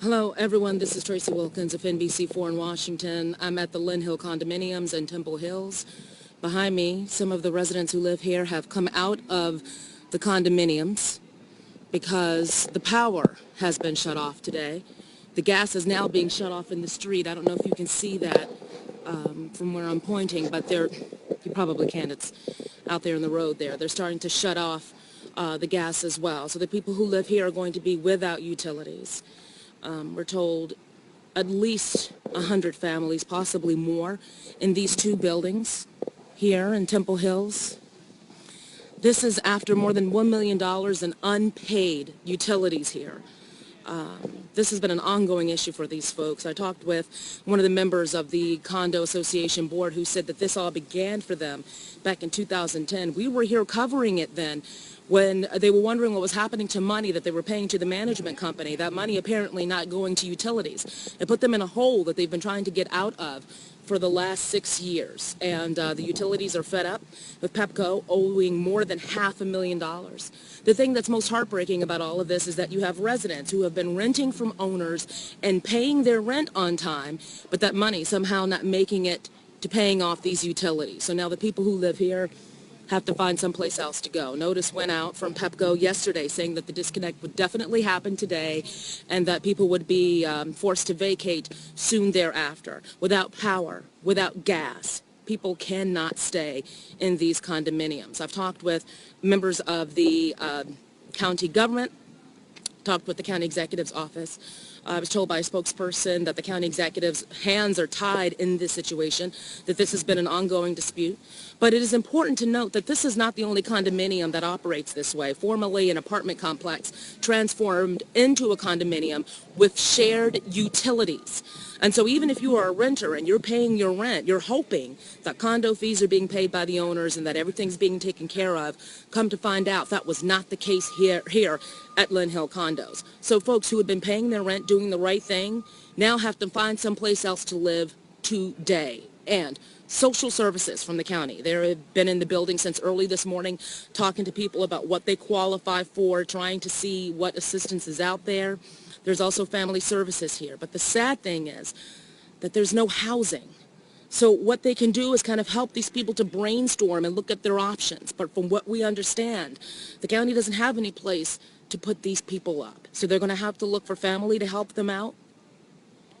Hello, everyone. This is Tracy Wilkins of NBC4 in Washington. I'm at the Lynn Hill condominiums in Temple Hills. Behind me, some of the residents who live here have come out of the condominiums because the power has been shut off today. The gas is now being shut off in the street. I don't know if you can see that from where I'm pointing, but you probably can. It's out there in the road there. They're starting to shut off the gas as well. So the people who live here are going to be without utilities. We're told at least 100 families, possibly more, in these two buildings here in Temple Hills. This is after more than $1 million in unpaid utilities here. This has been an ongoing issue for these folks. I talked with one of the members of the Condo Association Board who said that this all began for them back in 2010. We were here covering it then when they were wondering what was happening to money that they were paying to the management company, that money apparently not going to utilities. It put them in a hole that they've been trying to get out of for the last 6 years. And the utilities are fed up with Pepco owing more than $500,000. The thing that's most heartbreaking about all of this is that you have residents who have been renting from owners and paying their rent on time, but that money somehow not making it to paying off these utilities. So now the people who live here have to find someplace else to go. Notice went out from Pepco yesterday saying that the disconnect would definitely happen today and that people would be forced to vacate soon thereafter. Without power, without gas, people cannot stay in these condominiums. I've talked with members of the county government, talked with the county executive's office. I was told by a spokesperson that the county executive's hands are tied in this situation, that this has been an ongoing dispute. But it is important to note that this is not the only condominium that operates this way. Formerly an apartment complex transformed into a condominium with shared utilities. And so even if you are a renter and you're paying your rent, you're hoping that condo fees are being paid by the owners and that everything's being taken care of. Come to find out that was not the case here at Lynn Hill Condos. So folks who had been paying their rent, doing the right thing, now have to find someplace else to live today. And social services from the county. They have been in the building since early this morning talking to people about what they qualify for, trying to see what assistance is out there. There's also family services here. But the sad thing is that there's no housing. So what they can do is kind of help these people to brainstorm and look at their options. But from what we understand, the county doesn't have any place to put these people up. So they're going to have to look for family to help them out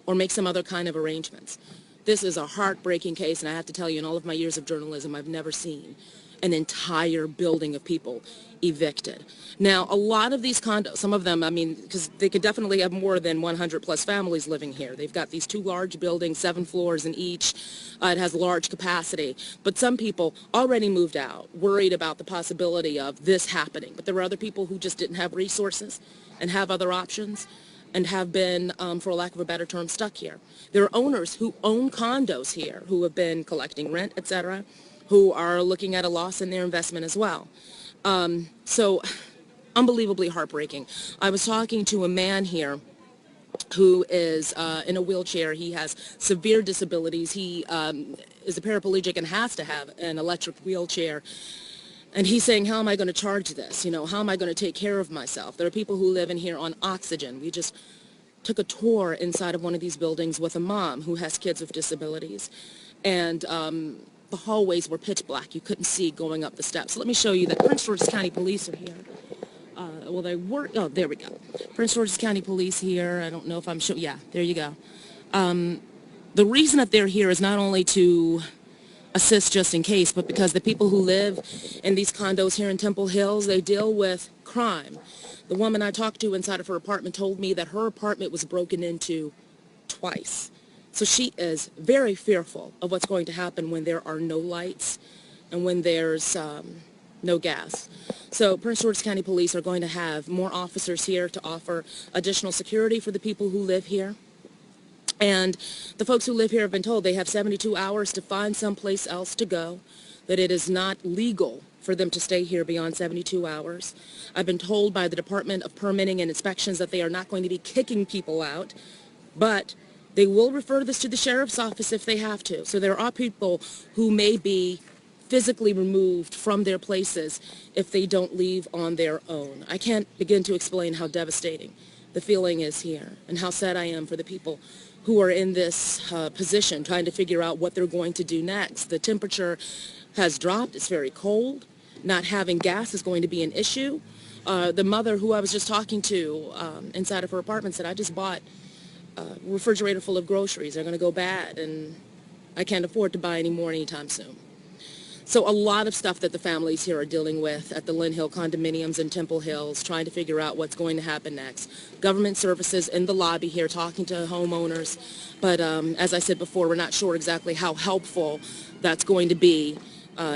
or make some other kind of arrangements. This is a heartbreaking case, and I have to tell you, in all of my years of journalism, I've never seen an entire building of people evicted. Now, a lot of these condos, some of them, I mean, because they could definitely have more than 100 plus families living here. They've got these two large buildings, 7 floors in each. It has large capacity. But some people already moved out, worried about the possibility of this happening. But there were other people who just didn't have resources and have other options and have been, for lack of a better term, stuck here. There are owners who own condos here who have been collecting rent, etc., who are looking at a loss in their investment as well. So unbelievably heartbreaking. I was talking to a man here who is in a wheelchair. He has severe disabilities. He is a paraplegic and has to have an electric wheelchair. And he's saying, how am I going to charge this? You know, how am I going to take care of myself? There are people who live in here on oxygen. We just took a tour inside of one of these buildings with a mom who has kids with disabilities. And the hallways were pitch black. You couldn't see going up the steps. So let me show you that Prince George's County Police are here. Well, they were, oh, there we go. Prince George's County Police here. I don't know if I'm sure. Yeah, there you go. The reason that they're here is not only to assist just in case, but because the people who live in these condos here in Temple Hills, they deal with crime. The woman I talked to inside of her apartment told me that her apartment was broken into twice. So she is very fearful of what's going to happen when there are no lights and when there's no gas. So Prince George's County Police are going to have more officers here to offer additional security for the people who live here. And the folks who live here have been told they have 72 hours to find someplace else to go, that it is not legal for them to stay here beyond 72 hours. I've been told by the Department of Permitting and Inspections that they are not going to be kicking people out, but they will refer this to the sheriff's office if they have to. So there are people who may be physically removed from their places if they don't leave on their own. I can't begin to explain how devastating the feeling is here, and how sad I am for the people who are in this position trying to figure out what they're going to do next. The temperature has dropped. It's very cold. Not having gas is going to be an issue. The mother who I was just talking to inside of her apartment said, I just bought a refrigerator full of groceries. They're going to go bad, and I can't afford to buy any more anytime soon. So a lot of stuff that the families here are dealing with at the Lynn Hill condominiums in Temple Hills, trying to figure out what's going to happen next. Government services in the lobby here talking to homeowners. But as I said before, we're not sure exactly how helpful that's going to be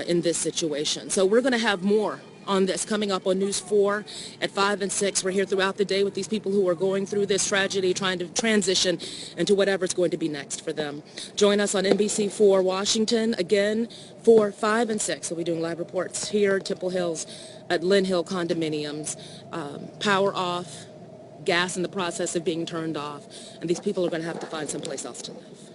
in this situation. So we're going to have more on this coming up on News 4 at 5 and 6. We're here throughout the day with these people who are going through this tragedy, trying to transition into whatever's going to be next for them. Join us on NBC4 Washington again for 5 and 6. We'll be doing live reports here at Temple Hills at Lynn Hill condominiums. Power off, gas in the process of being turned off, and these people are going to have to find someplace else to live.